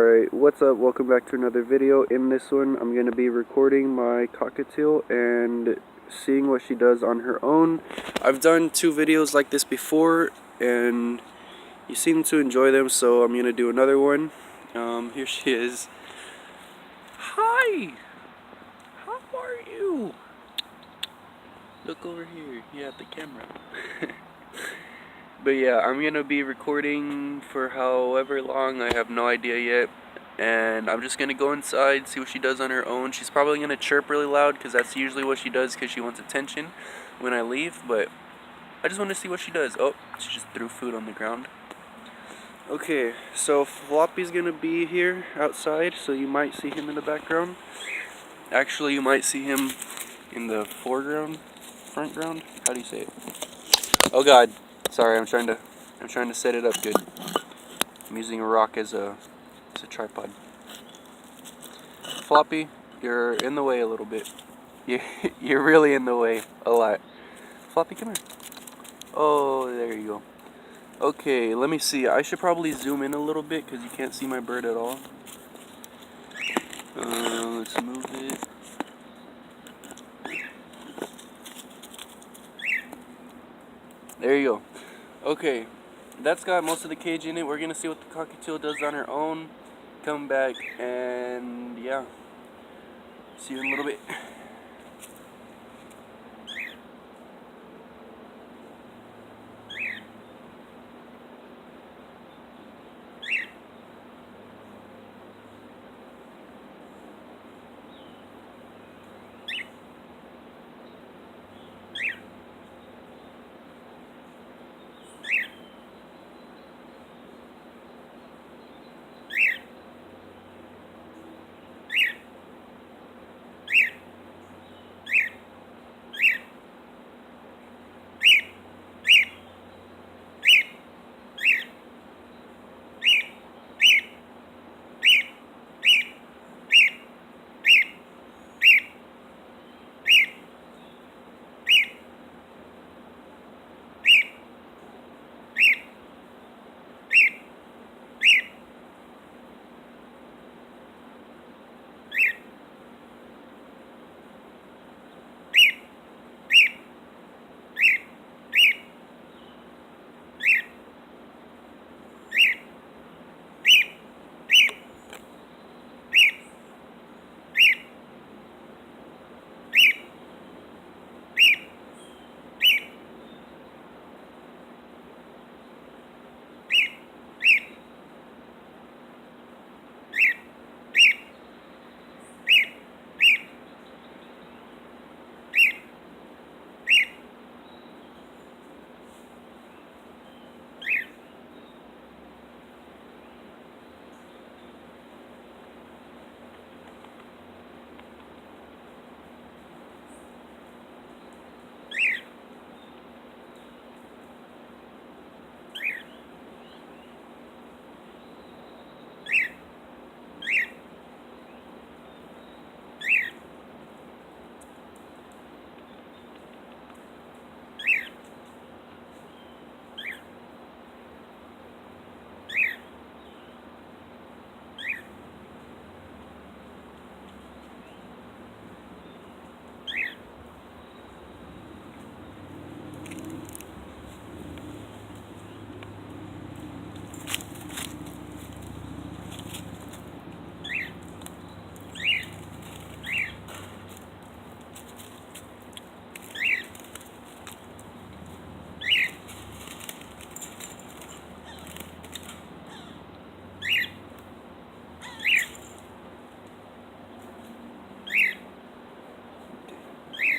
Alright, what's up? Welcome back to another video. In this one, I'm going to be recording my cockatiel and seeing what she does on her own. I've done 2 videos like this before, and you seem to enjoy them, so I'm going to do another one. Here she is. Hi! How are you? Look over here. Yeah, at the camera. But yeah, I'm gonna be recording for however long, I have no idea yet. And I'm just gonna go inside, see what she does on her own. She's probably gonna chirp really loud because that's usually what she does because she wants attention when I leave. But I just want to see what she does. Oh, she just threw food on the ground. Okay, so Floppy's gonna be here outside, so you might see him in the background. Actually, you might see him in the foreground, front ground. How do you say it? Oh God. Sorry, I'm trying to set it up good. I'm using a rock as a tripod. Floppy, you're in the way a little bit. You're really in the way a lot. Floppy, come here. Oh, there you go. Okay, let me see. I should probably zoom in a little bit because you can't see my bird at all. Let's move it. There you go. Okay, that's got most of the cage in it. We're gonna see what the cockatiel does on her own. Come back and yeah, see you in a little bit.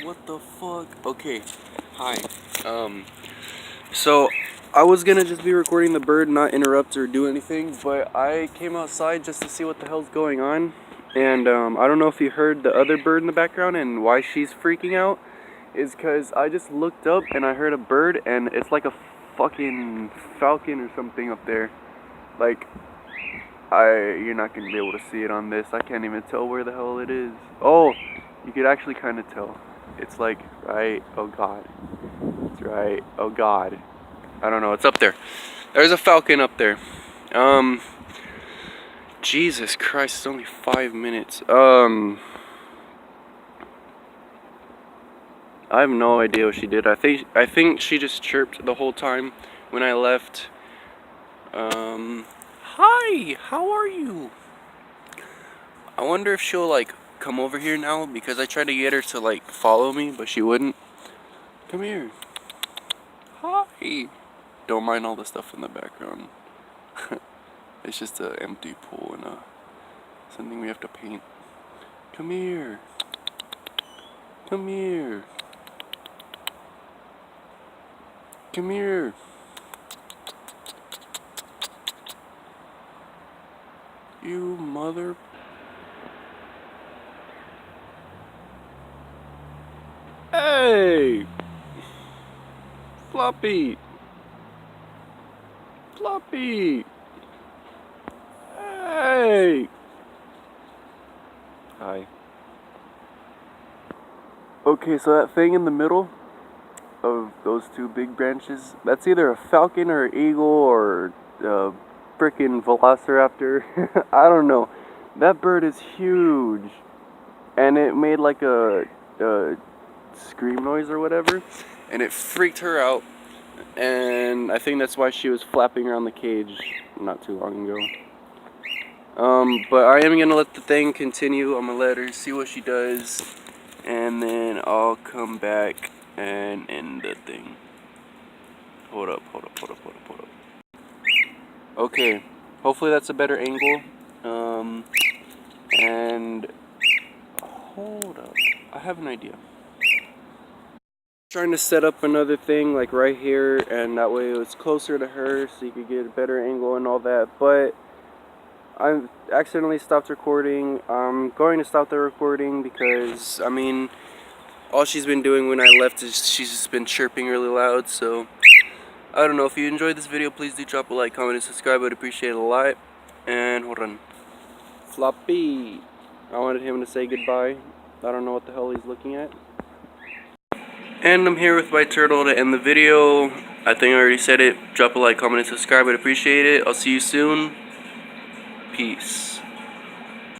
What the fuck? Okay, hi. So I was gonna just be recording the bird, not interrupt or do anything, but I came outside just to see what the hell's going on. And I don't know if you heard the other bird in the background and why she's freaking out. Is because I just looked up and I heard a bird, and it's like a fucking falcon or something up there. Like, you're not gonna be able to see it on this. I can't even tell where the hell it is. Oh, you could actually kind of tell. It's like right. Oh God. It's right. Oh God. I don't know. It's up there. There's a falcon up there. Jesus Christ, it's only 5 minutes. I have no idea what she did. I think she just chirped the whole time when I left. Hi, how are you? I wonder if she'll like come over here now, because I tried to get her to like follow me, but she wouldn't. Come here. Hi. Don't mind all the stuff in the background. It's just an empty pool and something we have to paint. Come here. Come here. Come here. You mother. Hey! Floppy! Floppy! Hey! Hi. Okay, so that thing in the middle of those two big branches, that's either a falcon or an eagle or a frickin' velociraptor. I don't know. That bird is huge. And it made like a scream noise or whatever, and it freaked her out, and I think that's why she was flapping around the cage not too long ago. But I am gonna let the thing continue. I'm gonna let her see what she does, and then I'll come back and end the thing. Hold up. Okay, hopefully that's a better angle. And hold up, I have an idea. Trying to set up another thing like right here, and that way it's closer to her so you could get a better angle and all that, but I accidentally stopped recording. I'm going to stop the recording because, I mean, all she's been doing when I left is she's just been chirping really loud. So I don't know. If you enjoyed this video, please do drop a like, comment, and subscribe. I'd appreciate it a lot. And hold on. Floppy. I wanted him to say goodbye. I don't know what the hell he's looking at. And I'm here with my turtle to end the video. I think I already said it. Drop a like, comment, and subscribe. I'd appreciate it. I'll see you soon. Peace.